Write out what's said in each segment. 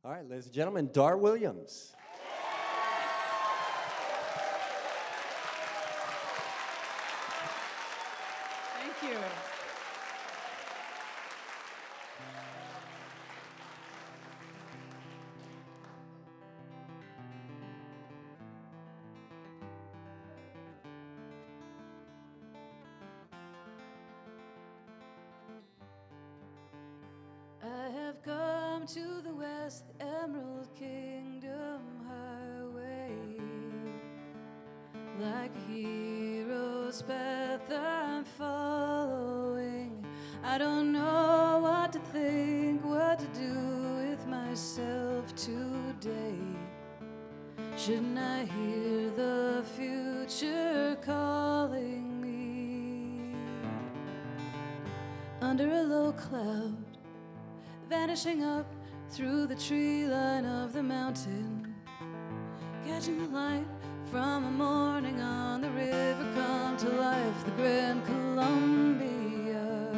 All right, ladies and gentlemen, Dar Williams. Thank you. I have come to the west, the Emerald Kingdom highway. Like a hero's path I'm following. I don't know what to think, what to do with myself today. Shouldn't I hear the future calling me? Under a low cloud, vanishing up through the tree line of the mountain, catching the light from a morning on the river, come to life, the Grand Columbia.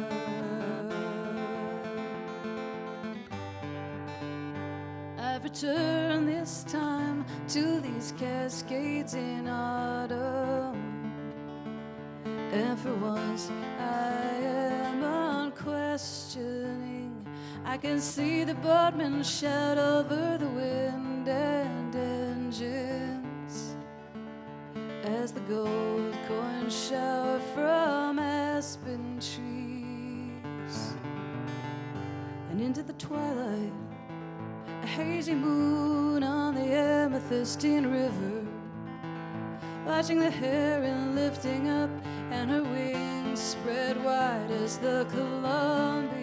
I've returned this time to these cascades in autumn, and for once I am unquestioning. I can see the boatmen shout over the wind and engines as the gold coins shower from aspen trees. And into the twilight, a hazy moon on the amethystine river, watching the heron lifting up and her wings spread wide as the Columbia.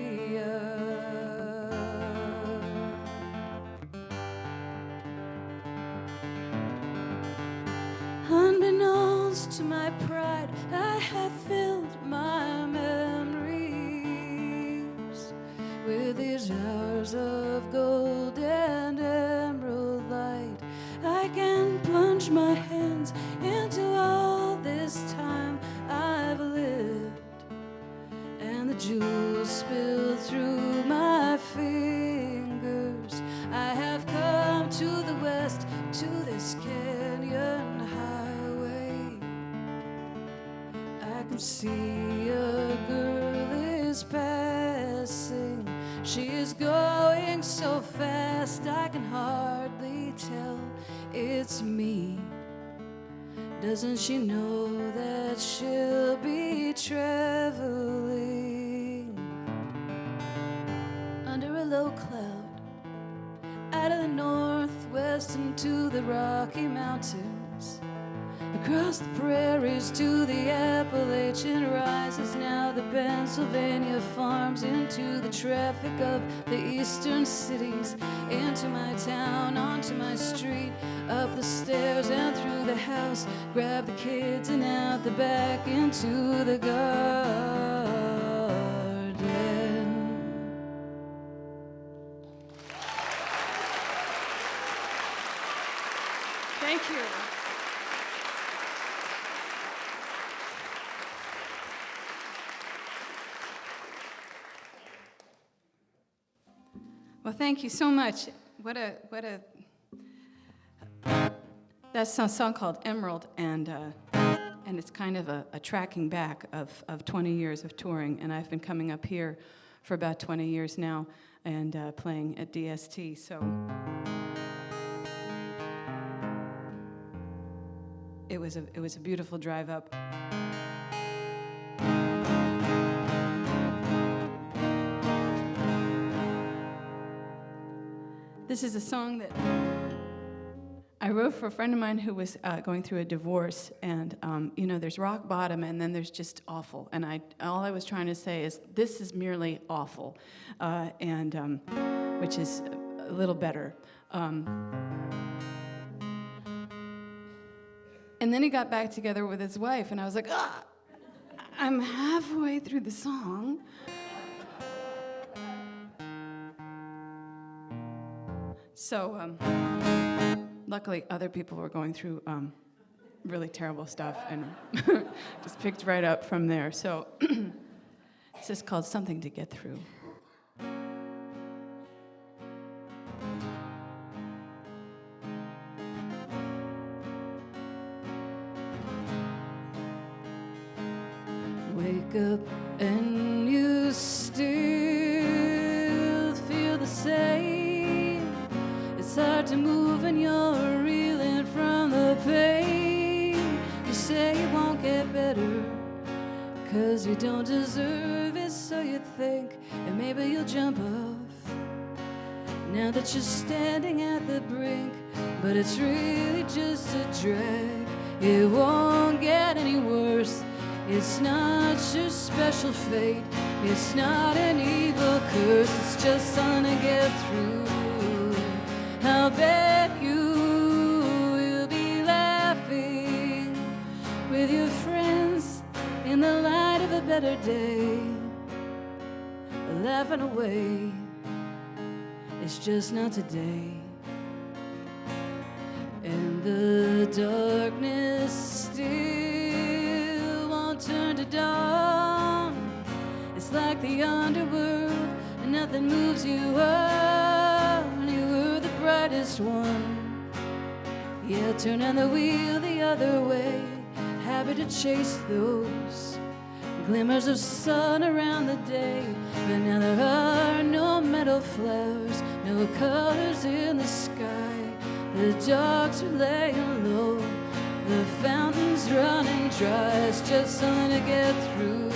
Unbeknownst to my pride, I have filled my memories with these hours of gold and emerald light. I can plunge my hands into all this time I've lived, and the jewels spill through my fingers. I have come to the west, to this canyon highway. I can see a girl is passing. She is going so fast I can hardly tell it's me. Doesn't she know that she'll be traveling under a low cloud, out of the northwest into the Rocky Mountains, across the prairies to the Appalachian rises, now the Pennsylvania farms, into the traffic of the eastern cities, into my town, onto my street, up the stairs and through the house, grab the kids and out the back into the garden. Thank you. Well, thank you so much. What a that's a song called Emerald, and it's kind of a tracking back of 20 years of touring, and I've been coming up here for about 20 years now and playing at DST, so it was a beautiful drive up. This is a song that I wrote for a friend of mine who was going through a divorce, and there's rock bottom, and then there's just awful. And all I was trying to say is this is merely awful, which is a little better. And then he got back together with his wife, and I was like, I'm halfway through the song. So, luckily, other people were going through really terrible stuff and just picked right up from there. So, it's just called Something to Get Through. wake up and you still feel the same. It's hard to move and you're reeling from the pain. You say it won't get better 'cause you don't deserve it, so you think, and maybe you'll jump off now that you're standing at the brink, but it's really just a drag. It won't get any worse. It's not your special fate. It's not an evil curse. It's just something to get through. I'll bet you will be laughing with your friends in the light of a better day, laughing away. It's just not today. And the darkness still won't turn to dawn. It's like the underworld and nothing moves you on. You were the brightest one. Yeah, turn on the wheel the other way. Happy to chase those glimmers of sun around the day. But now there are no meadow flowers, no colors in the sky. The dogs are laying low, the fountain's running dry. It's just something to get through.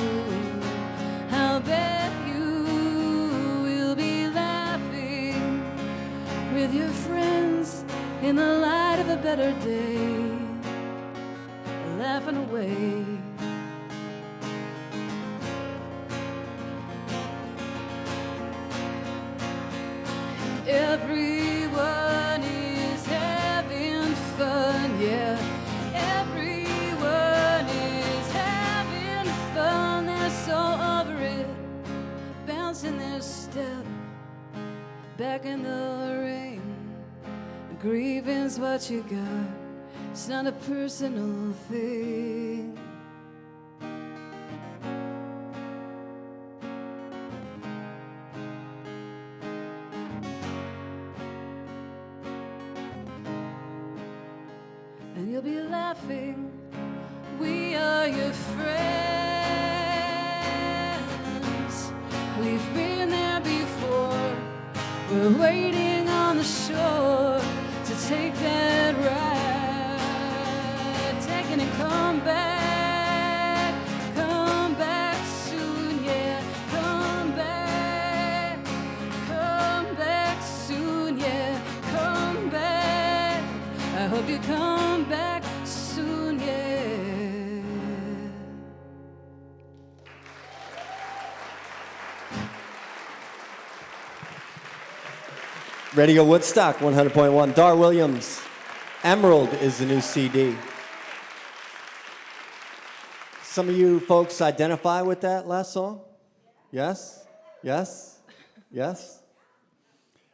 I'll bet you will be laughing with your friends in the light of a better day, laughing away. Everyone is having fun, yeah. Everyone is having fun. They're so over it, bouncing their step back in the rain. Grieving's what you got. It's not a personal thing. And you'll be laughing. We are your friends. We've been there before. We're waiting on the shore to take that ride. Taking it, come back soon, yeah. Come back soon, yeah. Come back. I hope you come back soon, yeah. Radio Woodstock 100.1. Dar Williams. Emerald is the new CD. Some of you folks identify with that last song? Yes? Yes? Yes?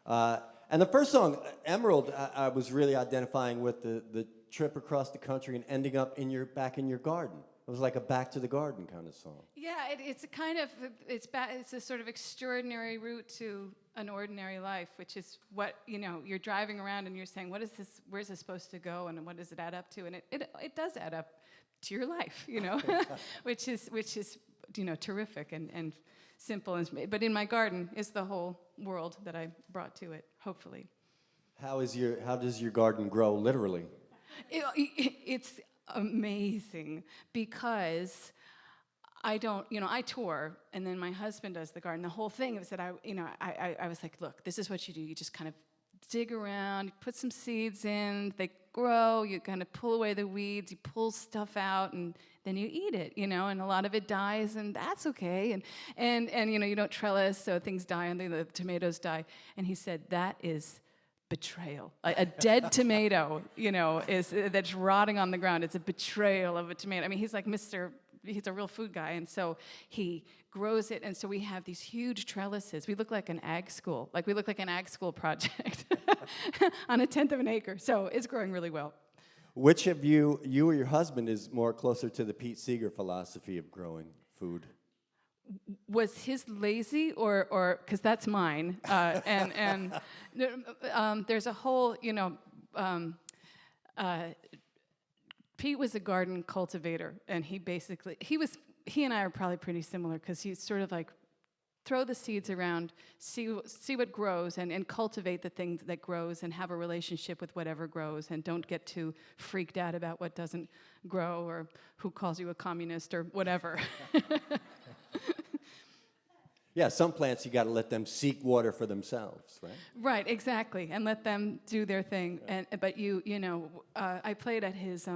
And the first song, Emerald, I was really identifying with the trip across the country and ending up back in your garden. It was like a back to the garden kind of song. Yeah, it's a kind of, it's a sort of extraordinary route to an ordinary life, which is what, you're driving around and you're saying, what is this, where's this supposed to go, and what does it add up to? And it does add up to your life, which is terrific and simple. But in my garden is the whole world that I brought to it, hopefully. How does your garden grow literally? It's amazing because I don't, I tour, and then my husband does the garden. The whole thing was that I was like, look, this is what you do. You just kind of dig around, you put some seeds in, they grow, you kind of pull away the weeds, you pull stuff out, and then you eat it, and a lot of it dies, and that's okay. And you don't trellis, so things die, and the tomatoes die. And he said, that is betrayal. A dead tomato, that's rotting on the ground. It's a betrayal of a tomato. I mean, he's like he's a real food guy, and so he grows it, and so we have these huge trellises. We look like an ag school. We look like an ag school project on 1/10 of an acre. So it's growing really well. Which of you or your husband is more closer to the Pete Seeger philosophy of growing food? Was his lazy or because that's mine, and there's a whole, Pete was a garden cultivator, and he was he and I are probably pretty similar because he's sort of like throw the seeds around, see what grows, and cultivate the thing that grows, and have a relationship with whatever grows, and don't get too freaked out about what doesn't grow or who calls you a communist or whatever. Yeah, some plants you got to let them seek water for themselves, right? Right, exactly, and let them do their thing. But you know, I played at his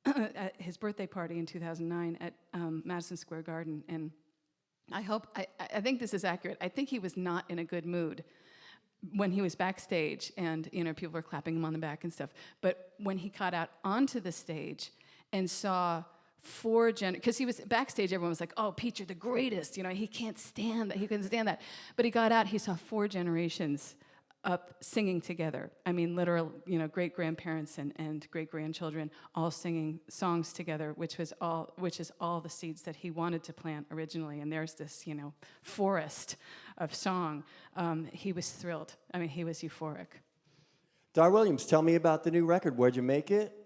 at his birthday party in 2009 at Madison Square Garden, and I think this is accurate. I think he was not in a good mood when he was backstage, and you know, people were clapping him on the back and stuff. But when he got out onto the stage and saw because he was backstage, everyone was like, "Oh, Pete, you're the greatest." You know, he can't stand that. He couldn't stand that. But he got out. He saw 4 generations up singing together. I mean, literal, you know, great grandparents and great grandchildren all singing songs together, which is all the seeds that he wanted to plant originally. And there's this, you know, forest of song. He was thrilled. I mean, he was euphoric. Dar Williams, tell me about the new record. Where'd you make it?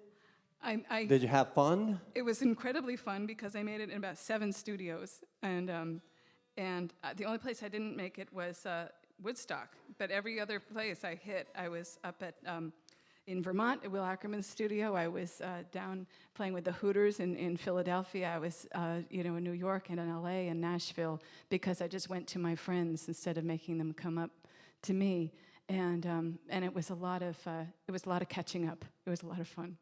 Did you have fun? It was incredibly fun because I made it in about 7 studios, and the only place I didn't make it was Woodstock. But every other place I hit, I was up at in Vermont at Will Ackerman's studio. I was down playing with the Hooters in Philadelphia. I was you know, in New York and in LA and Nashville because I just went to my friends instead of making them come up to me. And it was a lot of catching up. It was a lot of fun.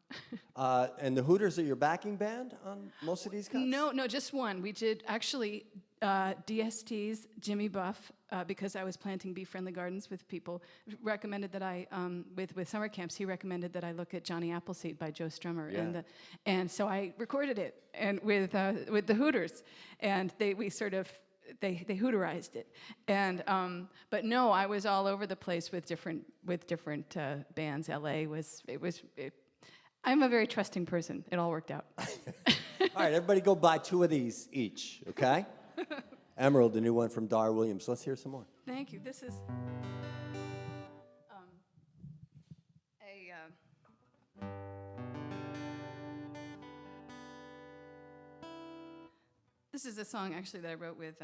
And the Hooters are your backing band on most of these cuts? No, just one. We did actually DST's Jimmy Buff because I was planting bee-friendly gardens with people. Recommended that I with summer camps. He recommended that I look at Johnny Appleseed by Joe Strummer, yeah. and so I recorded it and with the Hooters, and they Hooterized it, and but no, I was all over the place with different bands. LA was. I'm a very trusting person. It all worked out. All right, everybody go buy 2 of these each, okay? Emerald, the new one from Dar Williams. Let's hear some more. Thank you. This is This is a song actually that I wrote with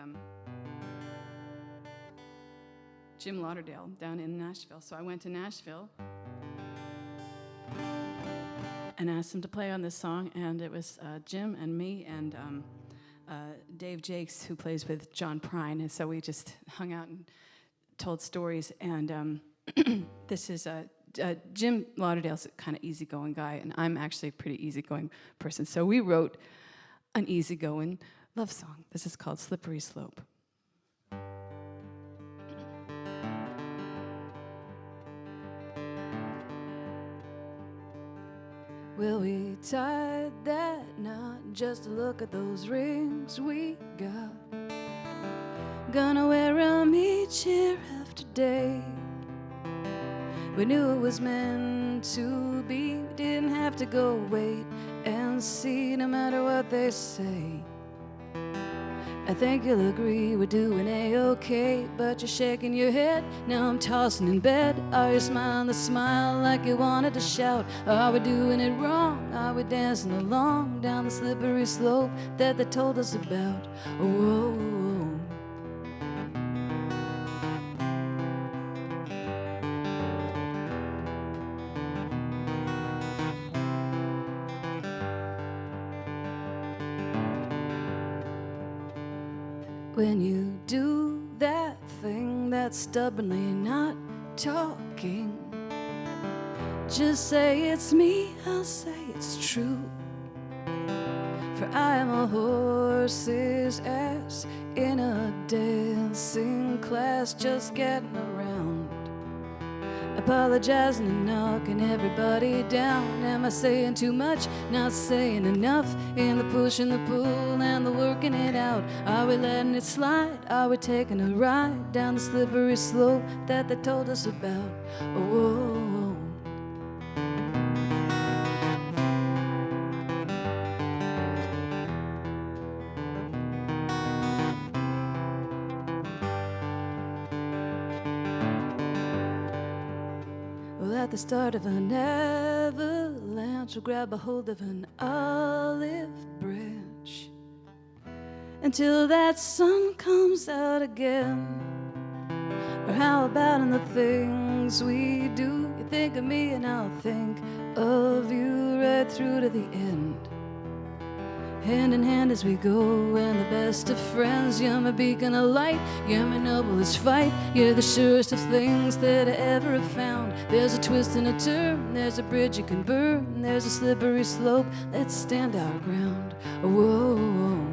Jim Lauderdale down in Nashville. So I went to Nashville and asked him to play on this song, and it was Jim and me and Dave Jakes, who plays with John Prine, and so we just hung out and told stories. And this is Jim Lauderdale's a kind of easygoing guy, and I'm actually a pretty easygoing person. So we wrote an easygoing love song. This is called Slippery Slope. Well, we tied that knot just to look at those rings we got. Gonna wear 'em each year after day. We knew it was meant to be. We didn't have to go wait and see, no matter what they say. I think you'll agree we're doing A-okay, but you're shaking your head. Now I'm tossing in bed. Are you smiling the smile like you wanted to shout? Are we doing it wrong? Are we dancing along down the slippery slope that they told us about? Whoa. When you do that thing that's stubbornly not talking, just say it's me, I'll say it's true. For I am a horse's ass in a dancing class, just getting around, apologizing and knocking everybody down. Am I saying too much? Not saying enough? In the push and the pull and the working it out, are we letting it slide? Are we taking a ride down the slippery slope that they told us about? Whoa. At the start of an avalanche, we'll grab a hold of an olive branch. until that sun comes out again. Or how about in the things we do? You think of me and I'll think of you right through to the end. Hand in hand as we go, and the best of friends. You're my beacon of light, you're my noblest fight. You're the surest of things that I ever have found. There's a twist and a turn, there's a bridge you can burn, there's a slippery slope, let's stand our ground. Whoa, whoa.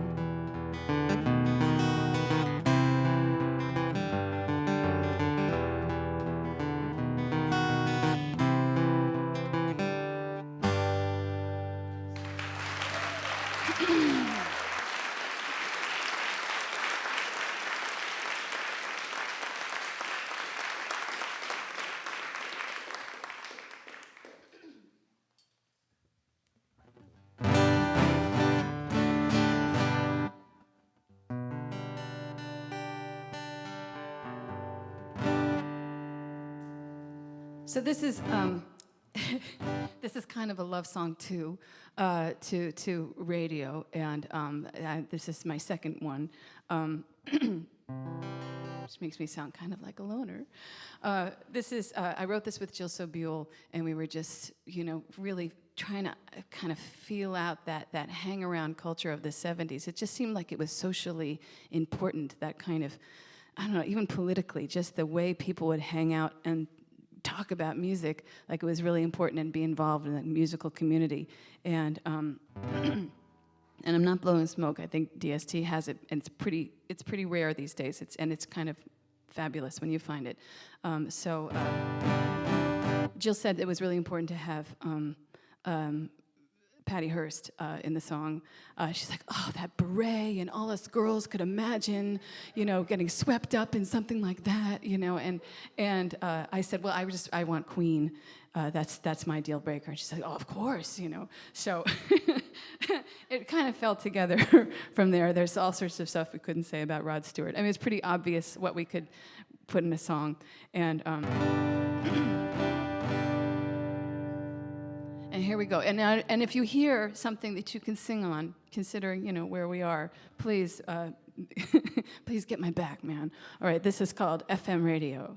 So this is this is kind of a love song too, to radio, and this is my second one, which makes me sound kind of like a loner. This is I wrote this with Jill Sobule, and we were just really trying to kind of feel out that hang around culture of the 70s. It just seemed like it was socially important, that kind of, I don't know, even politically, just the way people would hang out and talk about music, like it was really important and be involved in the musical community. And and I'm not blowing smoke. I think DST has it, and it's pretty rare these days. It's kind of fabulous when you find it. Jill said it was really important to have Patty Hearst in the song. She's like, oh, that beret, and all us girls could imagine, getting swept up in something like that, And I said, well, I want Queen. That's my deal breaker. And she said, oh, of course, So it kind of fell together from there. There's all sorts of stuff we couldn't say about Rod Stewart. I mean, it's pretty obvious what we could put in a song, and. And here we go. And if you hear something that you can sing on, considering where we are, please, please get my back, man. All right, this is called FM radio.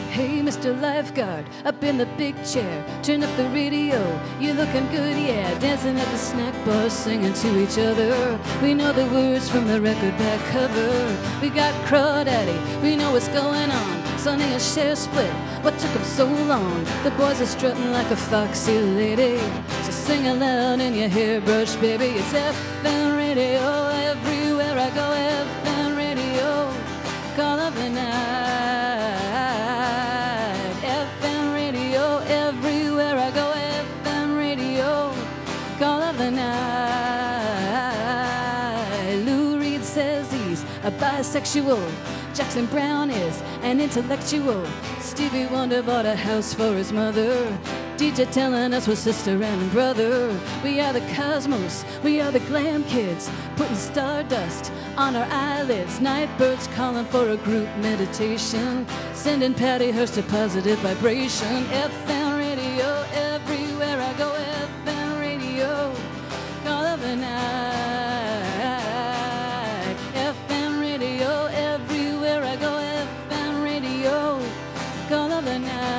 Hey, Mr. Lifeguard, up in the big chair, turn up the radio, you're looking good, yeah, dancing at the snack bar, singing to each other. We know the words from the record back cover. We got Crawdaddy, we know what's going on, Sonny and Cher split, what took them so long? The boys are strutting like a foxy lady, so sing aloud in your hairbrush, baby. It's FM radio, everywhere I go, FM radio, call up the night. Everywhere I go, FM radio, call of the night. Lou Reed says he's a bisexual. Jackson Brown is an intellectual. Stevie Wonder bought a house for his mother. DJ telling us we're sister and brother. We are the cosmos, we are the glam kids, putting stardust on our eyelids. Nightbirds calling for a group meditation, sending Patty Hearst a positive vibration. FM radio, everywhere I go, FM radio, call of the night. FM radio, everywhere I go, FM radio, call of the night.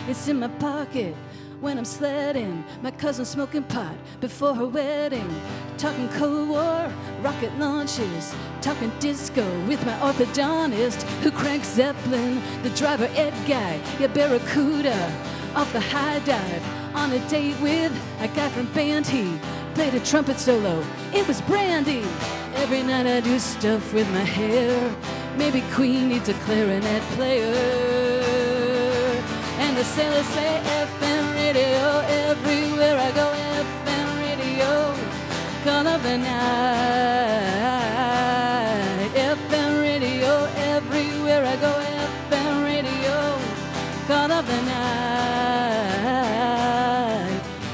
It's in my pocket when I'm sledding, my cousin smoking pot before her wedding, talking Cold War, rocket launches, talking disco with my orthodontist who cranks Zeppelin, the driver Ed Guy, your Barracuda, off the high dive, on a date with a guy from band. He played a trumpet solo, it was Brandy. Every night I do stuff with my hair, maybe Queen needs a clarinet player. And the sailors say FM radio, everywhere I go, FM radio, call of the night. FM radio, everywhere I go, FM radio, call of the night.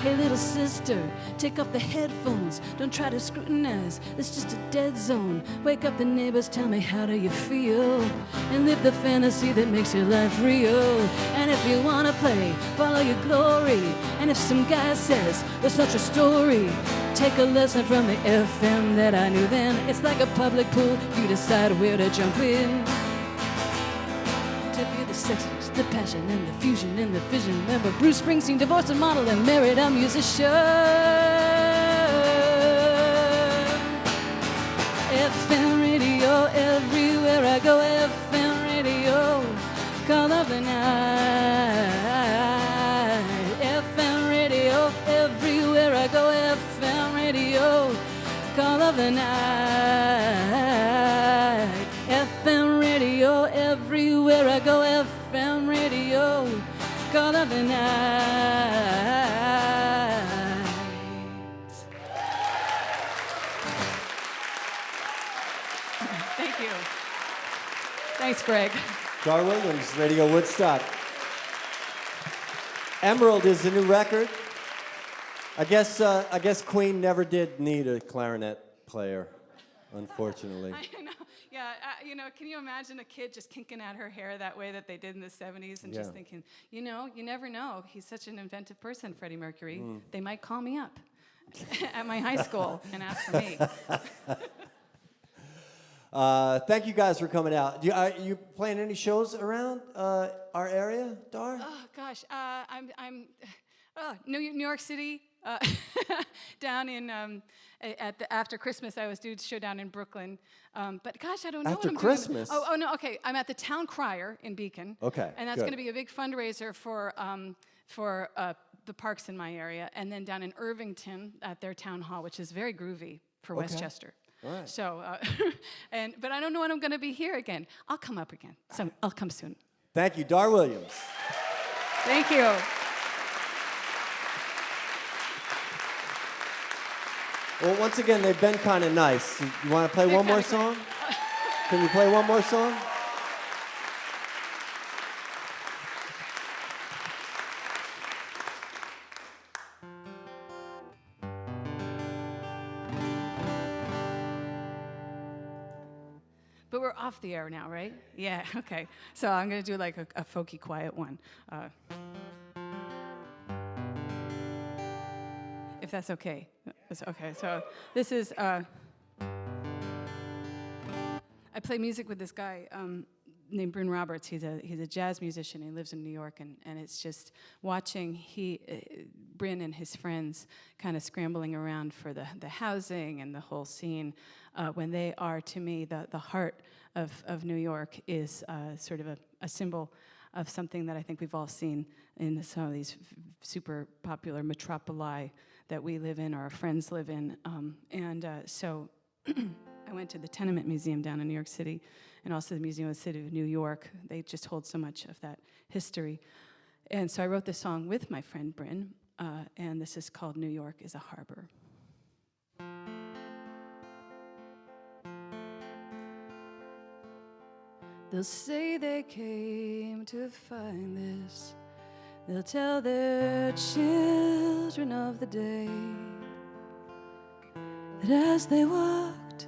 Hey, little sister, Take off the headphones, don't try to scrutinize. It's just a dead zone. Wake up the neighbors, tell me how do you feel, and live the fantasy that makes your life real. And if you wanna play, follow your glory. And if some guy says there's such a story, take a lesson from the FM that I knew then. It's like a public pool, you decide where to jump in. To feel the sexiness, the passion, and the fusion, and the vision. Remember Bruce Springsteen divorced a model and married a musician. FM radio, everywhere I go. FM radio, call of the night. FM radio, everywhere I go. FM radio, call of the night. FM radio, everywhere I go. FM radio, call of the night. Thank you. Thanks, Greg. Dar Williams, Radio Woodstock. Emerald is the new record. I guess Queen never did need a clarinet player, unfortunately. I know. Yeah, can you imagine a kid just kinking out her hair that way that they did in the 70s and just thinking, you never know. He's such an inventive person, Freddie Mercury. They might call me up at my high school and ask for me. Thank you guys for coming out. Are you playing any shows around our area, Dar? Oh gosh, I'm New York City. Down in after Christmas, I was due to show down in Brooklyn. But gosh, I don't know. After what I'm Christmas? Doing. Oh no. Okay, I'm at the Town Crier in Beacon. Okay, and that's going to be a big fundraiser for the parks in my area, and then down in Irvington at their town hall, which is very groovy for Westchester. All right. So, but I don't know when I'm going to be here again. I'll come up again. So I'll come soon. Thank you, Dar Williams. Thank you. Well, once again, they've been kind of nice. You want to play one more song? Can you play one more song? But we're off the air now, right? Yeah, okay. So I'm going to do like a folky, quiet one. If that's okay. Okay, so this is... I play music with this guy named Bryn Roberts. He's a jazz musician. He lives in New York, and it's just watching Bryn and his friends kind of scrambling around for the housing and the whole scene. When they are, to me, the heart of New York is sort of a symbol of something that I think we've all seen in some of these super popular metropoli that we live in or our friends live in. So I went to the Tenement Museum down in New York City and also the Museum of the City of New York. They just hold so much of that history. And so I wrote this song with my friend Bryn, and this is called New York is a Harbor. They'll say they came to find this. They'll tell their children of the day that as they walked,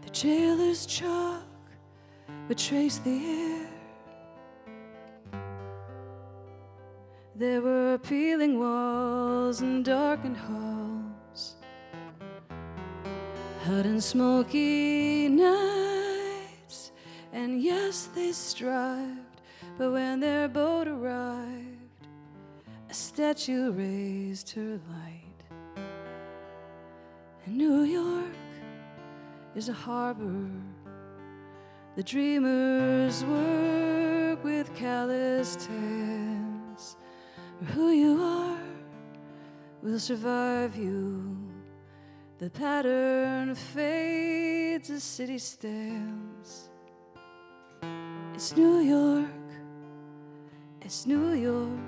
the jailer's chalk would trace the air. There were peeling walls and darkened halls, hot and smoky nights, and yes, they strived, but when their boat arrived, a statue raised her light. And New York is a harbor. The dreamers work with calloused hands. For who you are will survive you. The pattern fades as city stands. It's New York, it's New York,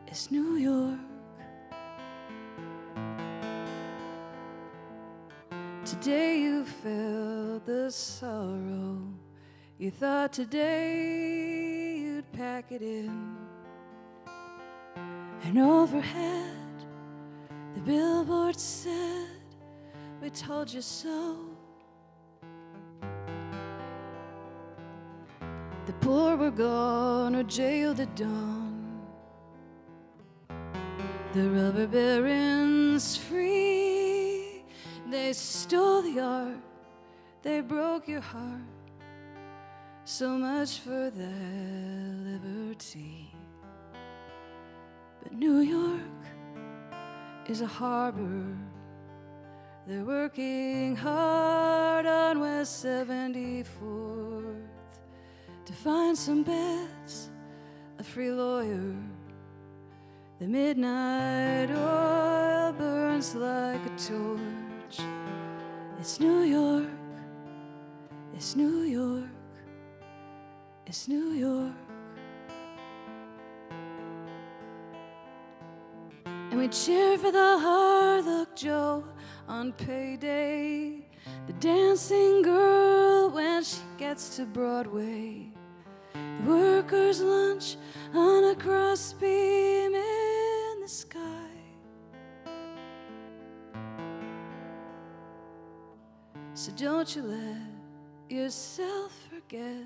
it's New York. Today you felt the sorrow. You thought today you'd pack it in. And overhead, The billboard said, we told you so. The poor were gone or jailed at dawn. The rubber barons free. They stole the art, they broke your heart. So much for their liberty. But New York is a harbor. They're working hard on West 74th to find some beds, a free lawyer. The midnight oil burns like a torch. It's New York, it's New York, it's New York. And we cheer for the hard luck Joe on payday, the dancing girl when she gets to Broadway, the worker's lunch on a crossbeam in the sky. So don't you let yourself forget,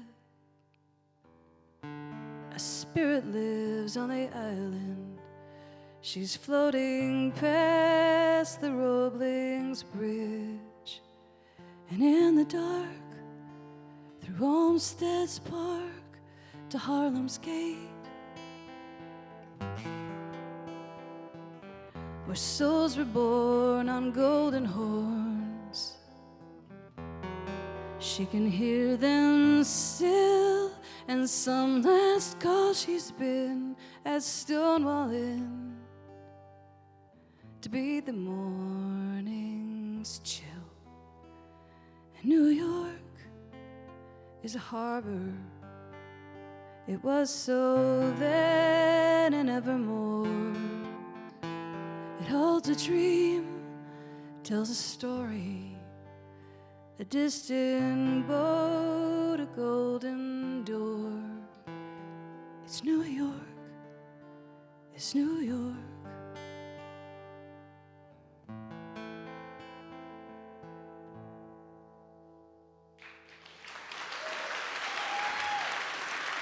a spirit lives on the island. She's floating past the Roebling's Bridge, and in the dark, through Olmsted's Park to Harlem's Gate, where souls were born on golden horns. She can hear them still, and some last call she's been at Stonewall Inn to beat the morning's chill. And New York is a harbor. It was so then and evermore. It holds a dream, tells a story, a distant boat, a golden door. It's New York, it's New York.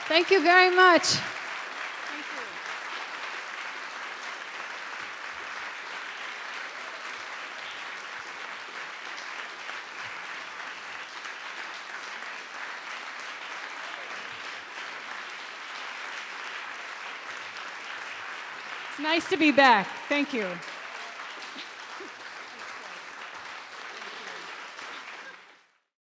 Thank you very much. Thank you. It's nice to be back. Thank you.